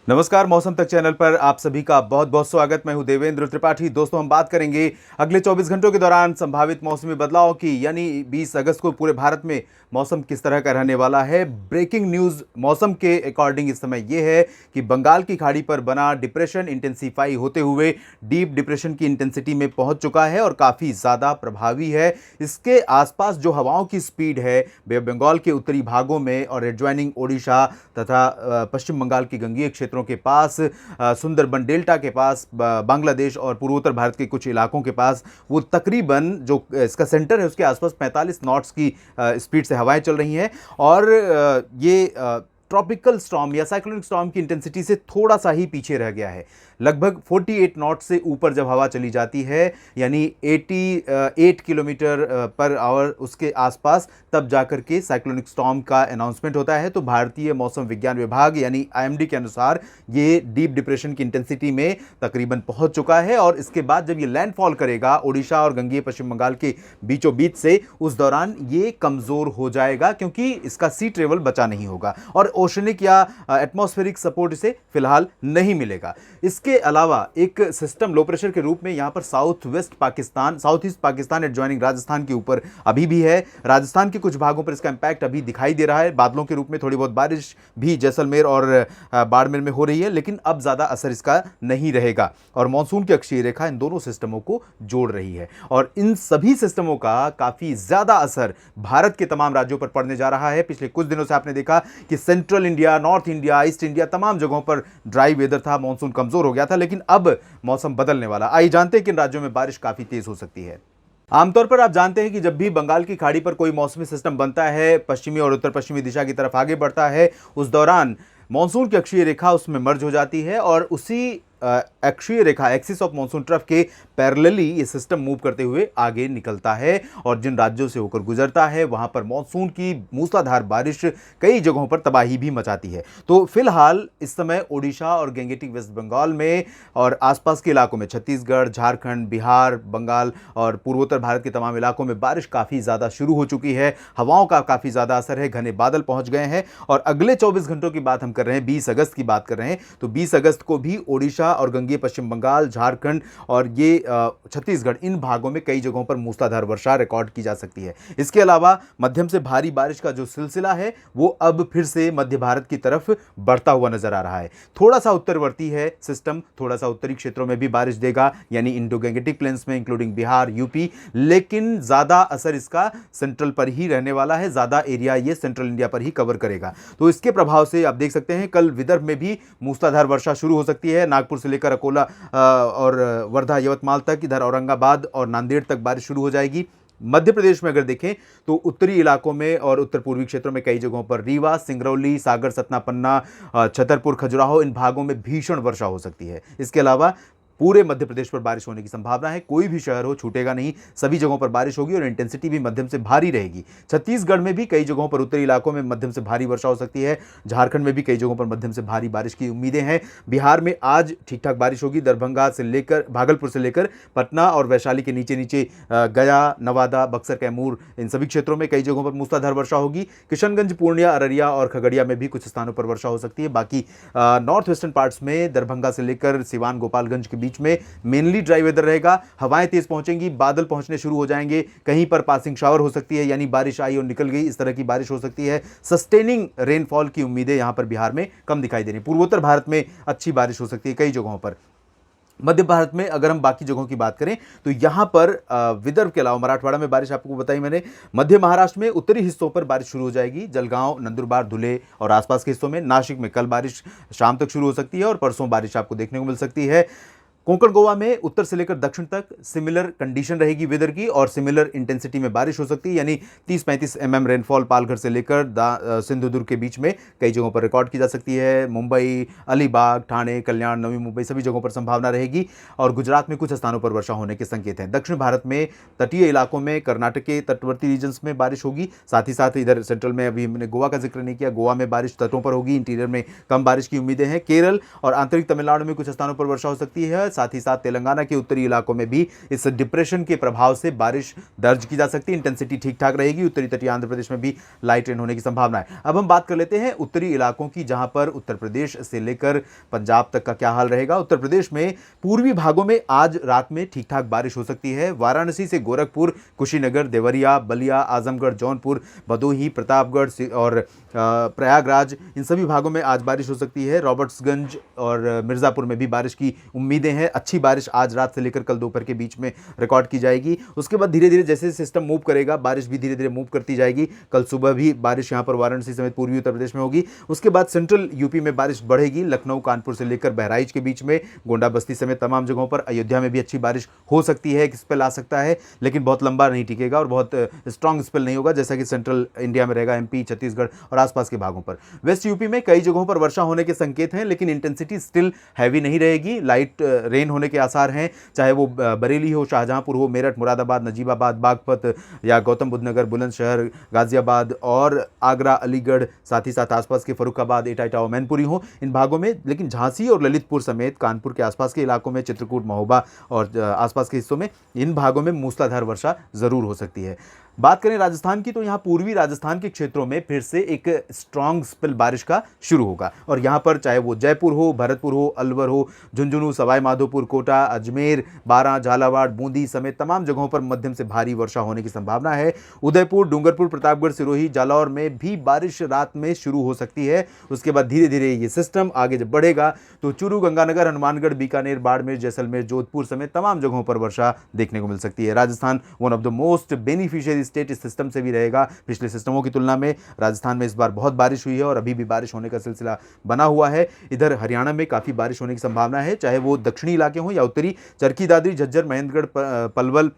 नमस्कार, मौसम तक चैनल पर आप सभी का बहुत बहुत स्वागत। मैं हूं देवेंद्र त्रिपाठी। दोस्तों, हम बात करेंगे अगले 24 घंटों के दौरान संभावित मौसमी बदलाव की, यानी 20 अगस्त को पूरे भारत में मौसम किस तरह का रहने वाला है। ब्रेकिंग न्यूज मौसम के अकॉर्डिंग इस समय यह है कि बंगाल की खाड़ी पर बना डिप्रेशन इंटेंसीफाई होते हुए डीप डिप्रेशन की इंटेंसिटी में पहुंच चुका है और काफी ज्यादा प्रभावी है। इसके आसपास जो हवाओं की स्पीड है बे बंगाल के उत्तरी भागों में और एडजॉइनिंग ओडिशा तथा पश्चिम बंगाल के गंगीय क्षेत्रों के पास, सुंदरबन डेल्टा के पास, बांग्लादेश और पूर्वोत्तर भारत के कुछ इलाकों के पास, वो तकरीबन जो इसका सेंटर है उसके आसपास 45 नॉट्स की स्पीड से हवाएं चल रही हैं। और ये ट्रॉपिकल स्टॉर्म या साइक्लोनिक स्टॉर्म की इंटेंसिटी से थोड़ा सा ही पीछे रह गया है। लगभग 48 नॉट से ऊपर जब हवा चली जाती है, यानी 88 किलोमीटर पर आवर, उसके आसपास, तब जाकर के साइक्लोनिक स्टॉर्म का अनाउंसमेंट होता है। तो भारतीय मौसम विज्ञान विभाग यानी आईएमडी के अनुसार ये डीप डिप्रेशन की इंटेंसिटी में तकरीबन पहुंच चुका है और इसके बाद जब ये लैंडफॉल करेगा ओडिशा और गंगीय पश्चिम बंगाल के बीचों बीच से, उस दौरान ये कमजोर हो जाएगा क्योंकि इसका सी ट्रेवल बचा नहीं होगा और ओशनिक या एटमॉस्फेरिक सपोर्ट इसे फिलहाल नहीं मिलेगा। इसके अलावा एक सिस्टम लो प्रेशर के रूप में यहां पर south east Pakistan adjoining Rajasthan के ऊपर अभी भी है। राजस्थान के कुछ भागों पर इसका इंपैक्ट अभी दिखाई दे रहा है। बादलों के रूप में थोड़ी बहुत बारिश भी जैसलमेर और बाड़मेर में हो रही है, लेकिन अब ज्यादा असर इसका नहीं रहेगा। और मानसून की अक्षीय रेखा इन दोनों सिस्टमों को जोड़ रही है और इन सभी सिस्टमों का काफी ज्यादा असर भारत के तमाम राज्यों पर पड़ने जा रहा है। पिछले कुछ दिनों से आपने देखा कि central India, north India, east India, तमाम जगहों पर ड्राई वेदर था, मानसून कमजोर हो गया था, लेकिन अब मौसम बदलने वाला। आइए जानते हैं कि इन राज्यों में बारिश काफी तेज हो सकती है। आमतौर पर आप जानते हैं कि जब भी बंगाल की खाड़ी पर कोई मौसमी सिस्टम बनता है, पश्चिमी और उत्तर पश्चिमी दिशा की तरफ आगे बढ़ता है, उस दौरान मानसून की अक्षीय रेखा उसमें मर्ज हो जाती है और उसी अक्षीय रेखा, एक्सिस ऑफ मानसून ट्रफ के पैरेलली ये सिस्टम मूव करते हुए आगे निकलता है और जिन राज्यों से होकर गुजरता है वहां पर मानसून की मूसलाधार बारिश कई जगहों पर तबाही भी मचाती है। तो फिलहाल इस समय ओडिशा और गैंगेटिक वेस्ट बंगाल में और आसपास के इलाकों में, छत्तीसगढ़, झारखंड, बिहार, बंगाल और पूर्वोत्तर भारत के तमाम इलाकों में बारिश काफी ज्यादा शुरू हो चुकी है। हवाओं का काफी ज्यादा असर है, घने बादल पहुंच गए हैं और अगले 24 घंटों की बात हम कर रहे हैं, 20 अगस्त की बात कर रहे हैं, तो 20 अगस्त को भी ओडिशा और गंगीय पश्चिम बंगाल, झारखंड और ये छत्तीसगढ़, इन भागों में कई जगहों पर मूसलाधार वर्षा रिकॉर्ड की जा सकती है। इसके अलावा मध्यम से भारी बारिश का जो सिलसिला है वो अब फिर से मध्य भारत की तरफ बढ़ता हुआ नजर आ रहा है। थोड़ा सा उत्तरवर्ती है सिस्टम, थोड़ा सा उत्तरी क्षेत्रों में भी बारिश देगा, यानी इंडो गैंगेटिक प्लेन्स में इंक्लूडिंग बिहार, यूपी, लेकिन ज्यादा असर इसका सेंट्रल पर ही रहने वाला है। ज्यादा एरिया ये सेंट्रल इंडिया पर ही कवर करेगा। तो इसके प्रभाव से आप देख सकते हैं कल विदर्भ में भी मूसलाधार वर्षा शुरू हो सकती है। नागपुर से लेकर अकोला और वर्धा, यवतमाल तक, इधर औरंगाबाद और नांदेड़ तक बारिश शुरू हो जाएगी। मध्य प्रदेश में अगर देखें तो उत्तरी इलाकों में और उत्तर पूर्वी क्षेत्रों में कई जगहों पर रीवा, सिंगरौली, सागर, सतना, पन्ना, छतरपुर, खजुराहो, इन भागों में भीषण वर्षा हो सकती है। इसके अलावा पूरे मध्य प्रदेश पर बारिश होने की संभावना है। कोई भी शहर हो छूटेगा नहीं, सभी जगहों पर बारिश होगी और इंटेंसिटी भी मध्यम से भारी रहेगी। छत्तीसगढ़ में भी कई जगहों पर उत्तरी इलाकों में मध्यम से भारी वर्षा हो सकती है। झारखंड में भी कई जगहों पर मध्यम से भारी बारिश की उम्मीदें हैं। बिहार में आज ठीक ठाक बारिश होगी। दरभंगा से लेकर, भागलपुर से लेकर पटना और वैशाली के नीचे नीचे गया, नवादा, बक्सर, कैमूर, इन सभी क्षेत्रों में कई जगहों पर मूसलाधार वर्षा होगी। किशनगंज, पूर्णिया, अररिया और खगड़िया में भी कुछ स्थानों पर वर्षा हो सकती है। बाकी नॉर्थ वेस्टर्न पार्ट्स में दरभंगा से लेकर सिवान, गोपालगंज के बीच में मेनली ड्राई वेदर रहेगा। हवाएं तेज पहुंचेंगी, बादल पहुंचने शुरू हो जाएंगे, कहीं पर पासिंग शावर हो सकती है, यानी बारिश आई और निकल गई, इस तरह की बारिश हो सकती है। सस्टेनिंग रेनफॉल की उम्मीदें यहां पर बिहार में कम दिखाई दे रही। पूर्वोत्तर भारत में अच्छी बारिश हो सकती है कई जगहों पर। मध्य भारत में अगर हम बाकी जगहों की बात करें तो यहां पर विदर्भ के अलावा मराठवाड़ा में बारिश आपको बताई मैंने। मध्य महाराष्ट्र में उत्तरी हिस्सों पर बारिश शुरू हो जाएगी। जलगांव, नंदुरबार, धुले और आसपास के हिस्सों में। नासिक में कल बारिश शाम तक शुरू हो सकती है और परसों बारिश आपको देखने को मिल सकती है। कोंकण गोवा में उत्तर से लेकर दक्षिण तक सिमिलर कंडीशन रहेगी वेदर की और सिमिलर इंटेंसिटी में बारिश हो सकती है, यानी 30-35 mm रेनफॉल पालघर से लेकर सिंधुदुर्ग के बीच में कई जगहों पर रिकॉर्ड की जा सकती है। मुंबई, अलीबाग, ठाणे, कल्याण, नवी मुंबई, सभी जगहों पर संभावना रहेगी और गुजरात में कुछ स्थानों पर वर्षा होने के संकेत हैं। दक्षिण भारत में तटीय इलाकों में, कर्नाटक के तटवर्ती रीजन्स में बारिश होगी। साथ ही साथ इधर सेंट्रल में, अभी हमने गोवा का जिक्र नहीं किया, गोवा में बारिश तटों पर होगी। इंटीरियर में कम बारिश की उम्मीदें हैं। केरल और आंतरिक तमिलनाडु में कुछ स्थानों पर वर्षा हो सकती है। साथ ही साथ तेलंगाना के उत्तरी इलाकों में भी इस डिप्रेशन के प्रभाव से बारिश दर्ज की जा सकती है। इंटेंसिटी ठीक ठाक रहेगी। उत्तरी तटीय आंध्र प्रदेश में भी लाइट रेन होने की संभावना है। अब हम बात कर लेते हैं उत्तरी इलाकों की, जहां पर उत्तर प्रदेश से लेकर पंजाब तक का क्या हाल रहेगा। उत्तर प्रदेश में पूर्वी भागों में आज रात में ठीक ठाक बारिश हो सकती है। वाराणसी से गोरखपुर, कुशीनगर, देवरिया, बलिया, आजमगढ़, जौनपुर, भदोही, प्रतापगढ़ और प्रयागराज, इन सभी भागों में आज बारिश हो सकती है। रॉबर्ट्सगंज और मिर्जापुर में भी बारिश की उम्मीदें हैं। अच्छी बारिश आज रात से लेकर कल दोपहर के बीच में रिकॉर्ड की जाएगी। उसके बाद धीरे धीरे जैसे सिस्टम मूव करेगा, बारिश भी धीरे धीरे मूव करती जाएगी। कल सुबह भी बारिश यहां पर वाराणसी समेत पूर्वी उत्तर प्रदेश में होगी। उसके बाद सेंट्रल यूपी में बारिश बढ़ेगी। लखनऊ, कानपुर से लेकर बहराइच के बीच में, गोंडा बस्ती समेत तमाम जगहों पर, अयोध्या में भी अच्छी बारिश हो सकती है। एक स्पेल आ सकता है, लेकिन बहुत लंबा नहीं टिकेगा और बहुत स्ट्रॉन्ग स्पेल नहीं होगा, जैसा कि सेंट्रल इंडिया में रहेगा, एमपी, छत्तीसगढ़ और आसपास के भागों पर। वेस्ट यूपी में कई जगहों पर वर्षा होने के संकेत हैं, लेकिन इंटेंसिटी स्टिल हैवी नहीं रहेगी। लाइट रेन होने के आसार हैं, चाहे वो बरेली हो, शाहजहांपुर हो, मेरठ, मुरादाबाद, नजीबाबाद, बागपत या गौतम बुद्ध नगर, बुलंदशहर, गाजियाबाद और आगरा, अलीगढ़, साथ ही साथ आसपास के फरुखाबाद, एटा और मैनपुरी हो, इन भागों में। लेकिन झांसी और ललितपुर समेत कानपुर के आसपास के इलाकों में, चित्रकूट, महोबा और आसपास के हिस्सों में, इन भागों में मूसलाधार वर्षा जरूर हो सकती है। बात करें राजस्थान की, तो यहां पूर्वी राजस्थान के क्षेत्रों में फिर से एक स्ट्रॉन्ग स्पेल बारिश का शुरू होगा और यहां पर चाहे वो जयपुर हो, भरतपुर हो, अलवर हो, झुंझुनू, सवाई माधोपुर, कोटा, अजमेर, बारां, झालावाड़, बूंदी समेत तमाम जगहों पर मध्यम से भारी वर्षा होने की संभावना है। उदयपुर, डूंगरपुर, प्रतापगढ़, सिरोही, जालौर में भी बारिश रात में शुरू हो सकती है। उसके बाद धीरे धीरे ये सिस्टम आगे जब बढ़ेगा तो चूरू, गंगानगर, हनुमानगढ़, बीकानेर, बाड़मेर, जैसलमेर, जोधपुर समेत तमाम जगहों पर वर्षा देखने को मिल सकती है। Rajasthan one of the most beneficiary state इस सिस्टम से भी रहेगा। पिछले सिस्टमों की तुलना में राजस्थान में इस बार बहुत बारिश हुई है और अभी भी बारिश होने का सिलसिला बना हुआ है। इधर हरियाणा में काफी बारिश होने की संभावना है, चाहे वो दक्षिणी इलाके हों या उत्तरी। चरखी दादरी, झज्जर, महेंद्रगढ़, पलवल,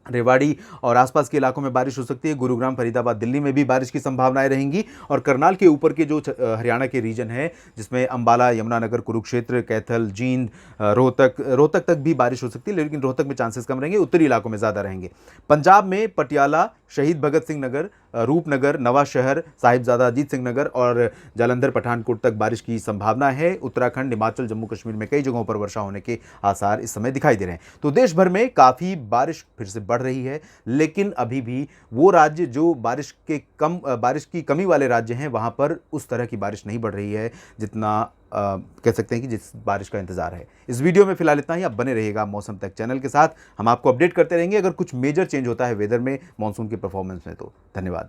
रेवाड़ी और आसपास के इलाकों में बारिश हो सकती है। गुरुग्राम, फरीदाबाद, दिल्ली में भी बारिश की संभावनाएं रहेंगी और करनाल के ऊपर के जो हरियाणा के रीजन है, जिसमें अंबाला, यमुनानगर, कुरुक्षेत्र, कैथल, जींद, रोहतक तक भी बारिश हो सकती है, लेकिन रोहतक में चांसेस कम रहेंगे, उत्तरी इलाकों में ज़्यादा रहेंगे। पंजाब में पटियाला, शहीद भगत सिंह नगर, रूपनगर, नवा शहर, साहिबजादा अजीत सिंह नगर और जालंधर, पठानकोट तक बारिश की संभावना है। उत्तराखंड, हिमाचल, जम्मू कश्मीर में कई जगहों पर वर्षा होने के आसार इस समय दिखाई दे रहे हैं। तो देश भर में काफ़ी बारिश फिर से बढ़ रही है, लेकिन अभी भी वो राज्य जो बारिश की कमी वाले राज्य हैं, वहाँ पर उस तरह की बारिश नहीं बढ़ रही है जितना कह सकते हैं कि जिस बारिश का इंतजार है। इस वीडियो में फिलहाल इतना ही। आप बने रहिएगा मौसम तक चैनल के साथ, हम आपको अपडेट करते रहेंगे अगर कुछ मेजर चेंज होता है वेदर में, मानसून की परफॉर्मेंस में। तो धन्यवाद।